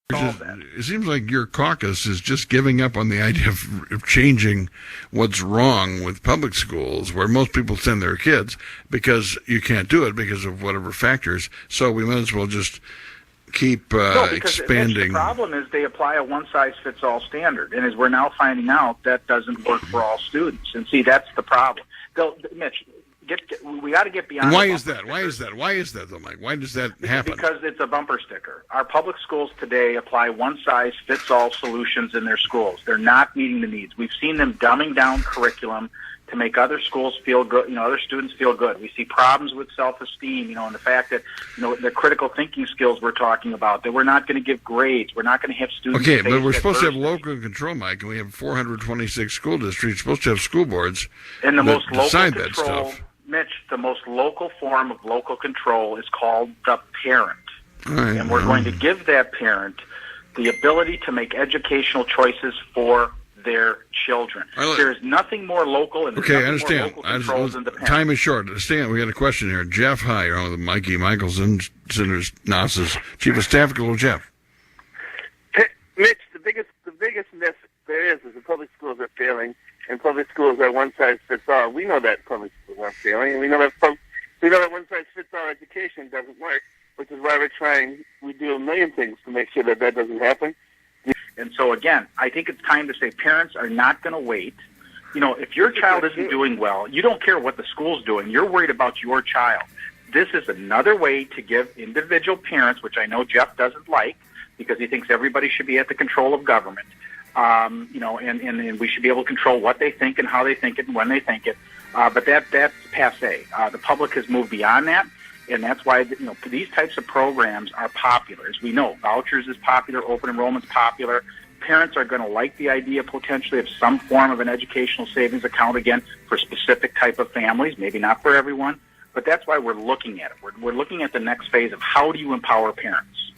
It seems like your caucus is just giving up on the idea of changing what's wrong with public schools, where most people send their kids, because you can't do it because of whatever factors. So we might as well just keep expanding. The problem is they apply a one-size-fits-all standard, and as we're now finding out, that doesn't work for all students. And see, that's the problem. Mitch, we got to get beyond. And why is that? Why is that, though, Mike? Why does that happen? Because it's a bumper sticker. Our public schools today apply one-size-fits-all solutions in their schools. They're not meeting the needs. We've seen them dumbing down curriculum to make other schools feel good, other students feel good. We see problems with self-esteem, and the fact that, the critical thinking skills we're talking about, that we're not going to give grades. We're not going to have students. Okay, but we're supposed to have local control, Mike, and we have 426 school districts. We're supposed to have school boards and the most local decide control, that stuff. Mitch, the most local form of local control is called the parent. Right, and we're going to give that parent the ability to make educational choices for their children. There's nothing more local and I understand. Than the parent. Time is short. Stan, we got a question here. Jeff, hi. You're on with Mikey Mikalsen, Senators NASA's Chief of Staff. Hello, Jeff. Hey, Mitch, the biggest myth there is the public schools are failing, and public schools are one size fits all. We know that public schools aren't failing, and we know that one size fits all education doesn't work, which is why we do a million things to make sure that doesn't happen. And so, again, I think it's time to say parents are not going to wait. If your child isn't doing well, you don't care what the school's doing. You're worried about your child. This is another way to give individual parents, which I know Jeff doesn't like because he thinks everybody should be at the control of government, and we should be able to control what they think and how they think it and when they think it. But that's passé. The public has moved beyond that. And that's why these types of programs are popular. As we know, vouchers is popular, open enrollment's popular. Parents are going to like the idea potentially of some form of an educational savings account, again, for specific type of families, maybe not for everyone. But that's why we're looking at it. We're looking at the next phase of how do you empower parents.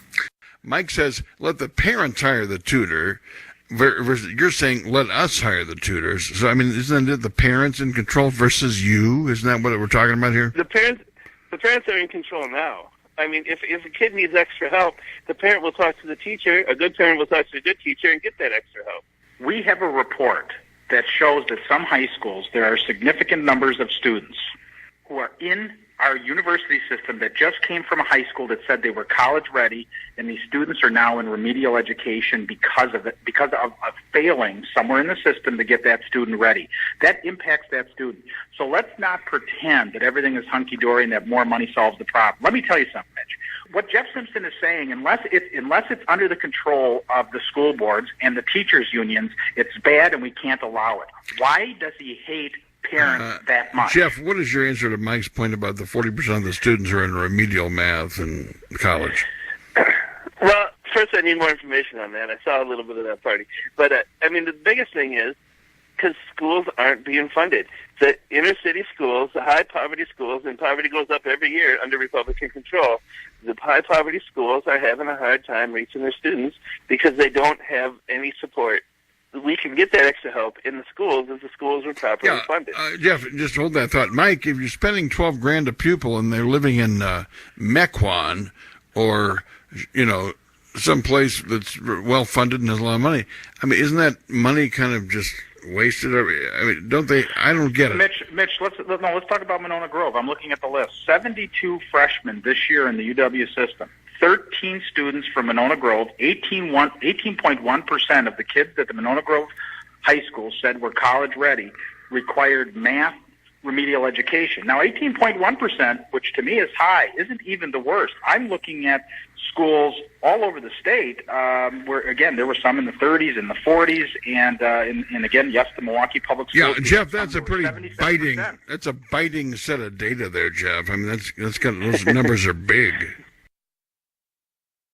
Mike says, let the parents hire the tutor. Versus, you're saying, let us hire the tutors. So, isn't it the parents in control versus you? Isn't that what we're talking about here? The parents are in control now. If a kid needs extra help, the parent will talk to the teacher. A good parent will talk to a good teacher and get that extra help. We have a report that shows that some high schools, there are significant numbers of students who are in our university system that just came from a high school that said they were college ready, and these students are now in remedial education because of failing somewhere in the system to get that student ready. That impacts that student. So let's not pretend that everything is hunky-dory and that more money solves the problem. Let me tell you something, Mitch. What Jeff Simpson is saying, unless it's under the control of the school boards and the teachers' unions, it's bad and we can't allow it. Why does he hate parents that much? Jeff, what is your answer to Mike's point about the 40% of the students who are in remedial math in college? Well, first I need more information on that. I saw a little bit of that party. But, the biggest thing is because schools aren't being funded. The inner city schools, the high poverty schools, and poverty goes up every year under Republican control, the high poverty schools are having a hard time reaching their students because they don't have any support. We can get that extra help in the schools if the schools are properly funded. Jeff, just hold that thought. Mike, if you're spending $12,000 a pupil and they're living in Mequon or, someplace that's well funded and has a lot of money, isn't that money kind of just wasted? Don't they? I don't get it. Mitch, let's talk about Monona Grove. I'm looking at the list. 72 freshmen this year in the UW system. 13 students from Monona Grove, 18.1% of the kids at the Monona Grove High School said were college ready, required math remedial education. Now, 18.1%, which to me is high, isn't even the worst. I'm looking at schools all over the state where, again, there were some in the 30s and the 40s, and again, yes, the Milwaukee Public Schools. Yeah, Jeff, that's a pretty biting set of data there, Jeff. Those numbers are big.